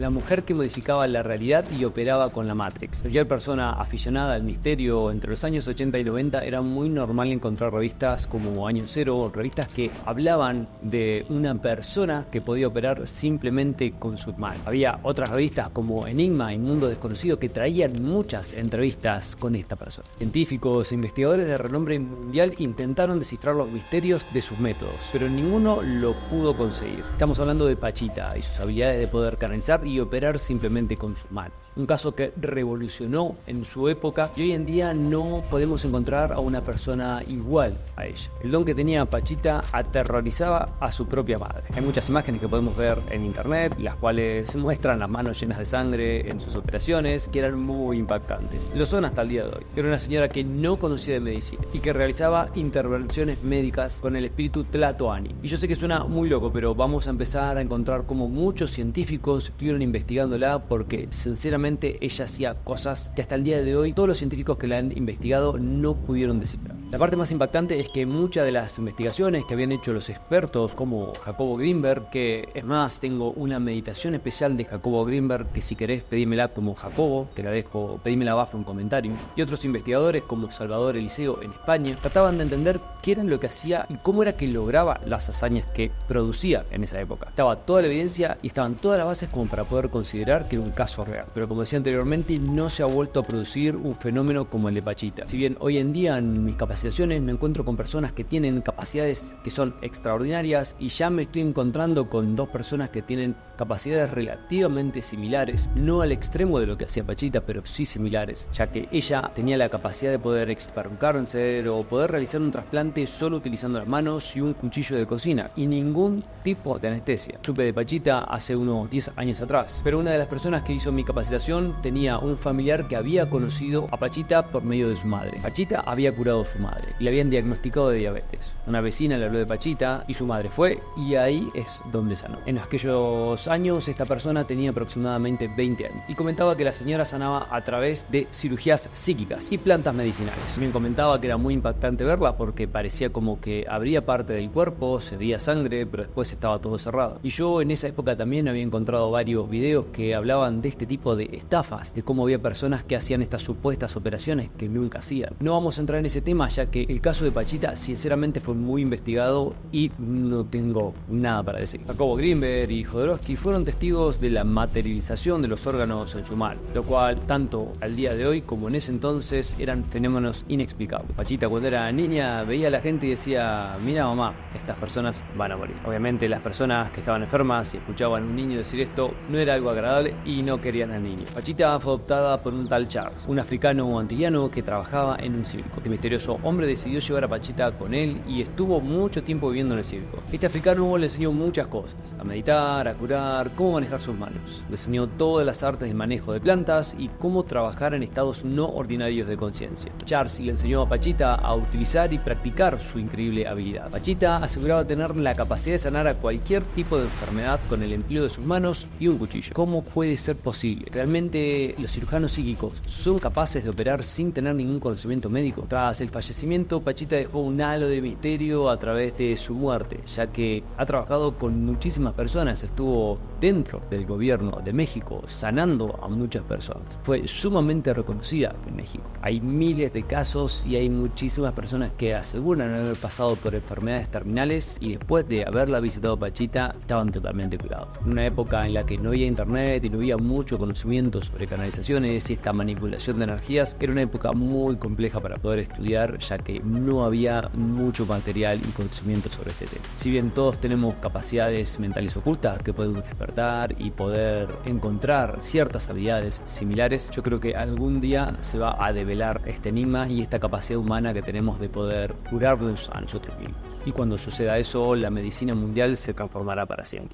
la mujer que modificaba la realidad y operaba con la Matrix. Cualquier persona aficionada al misterio entre los años 80 y 90 era muy normal encontrar revistas como Año Cero, revistas que hablaban de una persona que podía operar simplemente con su mano. Había otras revistas como Enigma y Mundo Desconocido que traían muchas entrevistas con esta persona. Científicos e investigadores de renombre mundial intentaron descifrar los misterios de sus métodos, pero ninguno lo pudo conseguir. Estamos hablando de Pachita y sus habilidades de poder canalizar y operar simplemente con su mano. Un caso que revolucionó en su época y hoy en día no podemos encontrar a una persona igual a ella. El don que tenía Pachita aterrorizaba a su propia madre. Hay muchas imágenes que podemos ver en internet, las cuales muestran las manos llenas de sangre en sus operaciones, que eran muy impactantes. Lo son hasta el día de hoy. Era una señora que no conocía de medicina y que realizaba intervenciones médicas con el espíritu Tlatoani. Y yo sé que suena muy loco, pero vamos a empezar a encontrar como muchos científicos estuvieron investigándola porque sinceramente ella hacía cosas que hasta el día de hoy todos los científicos que la han investigado no pudieron descifrar. La parte más impactante es que muchas de las investigaciones que habían hecho los expertos como Jacobo Grinberg, que es más, tengo una meditación especial de Jacobo Grinberg que si querés pedímela como Jacobo, te la dejo, pedímela abajo en un comentario, y otros investigadores como Salvador Eliseo en España, trataban de entender qué era lo que hacía y cómo era que lograba las hazañas que producía en esa época. Estaba toda la evidencia y estaban todas las bases como para poder considerar que era un caso real, pero como decía anteriormente, no se ha vuelto a producir un fenómeno como el de Pachita. Si bien hoy en día en mis capacitaciones me encuentro con personas que tienen capacidades que son extraordinarias y ya me estoy encontrando con dos personas que tienen capacidades relativamente similares, no al extremo de lo que hacía Pachita, pero sí similares, ya que ella tenía la capacidad de poder extirpar un cáncer o poder realizar un trasplante solo utilizando las manos y un cuchillo de cocina y ningún tipo de anestesia. Supe de Pachita hace unos 10 años atrás, pero una de las personas que hizo mi capacitación tenía un familiar que había conocido a Pachita por medio de su madre. Pachita había curado a su madre y le habían diagnosticado de diabetes. Una vecina le habló de Pachita y su madre fue y ahí es donde sanó. En aquellos años esta persona tenía aproximadamente 20 años y comentaba que la señora sanaba a través de cirugías psíquicas y plantas medicinales. También comentaba que era muy impactante verla porque parecía como que abría parte del cuerpo, se veía sangre, pero después estaba todo cerrado. Y yo en esa época también había encontrado varios videos que hablaban de este tipo de estafas, de cómo había personas que hacían estas supuestas operaciones que nunca hacían. No vamos a entrar en ese tema ya que el caso de Pachita sinceramente fue muy investigado y no tengo nada para decir. Jacobo Grinberg y Jodorowsky fueron testigos de la materialización de los órganos en su mano, lo cual tanto al día de hoy como en ese entonces eran fenómenos inexplicables. Pachita cuando era niña veía a la gente y decía: mira mamá, estas personas van a morir. Obviamente las personas que estaban enfermas y escuchaban a un niño decir esto no era algo agradable y no querían al niño. Pachita fue adoptada por un tal Charles, un africano antillano que trabajaba en un circo. Este misterioso hombre decidió llevar a Pachita con él y estuvo mucho tiempo viviendo en el circo. Este africano le enseñó muchas cosas: a meditar, a curar, cómo manejar sus manos. Le enseñó todas las artes del manejo de plantas y cómo trabajar en estados no ordinarios de conciencia. Charles le enseñó a Pachita a utilizar y practicar su increíble habilidad. Pachita aseguraba tener la capacidad de sanar a cualquier tipo de enfermedad con el empleo de sus manos y un cuchillo. ¿Cómo puede ser posible? ¿Realmente los cirujanos psíquicos son capaces de operar sin tener ningún conocimiento médico? Tras el fallecimiento, Pachita dejó un halo de misterio a través de su muerte, ya que ha trabajado con muchísimas personas, estuvo dentro del gobierno de México sanando a muchas personas. Fue sumamente reconocida en México. Hay miles de casos y hay muchísimas personas que aseguran haber pasado por enfermedades terminales y después de haberla visitado Pachita estaban totalmente curados. En una época en la que no había internet y no había mucho conocimiento sobre canalizaciones y esta manipulación de energías, era una época muy compleja para poder estudiar, ya que no había mucho material y conocimiento sobre este tema. Si bien todos tenemos capacidades mentales ocultas que podemos despertar y poder encontrar ciertas habilidades similares, yo creo que algún día se va a develar este enigma y esta capacidad humana que tenemos de poder curarnos a nosotros mismos. Y cuando suceda eso, la medicina mundial se transformará para siempre.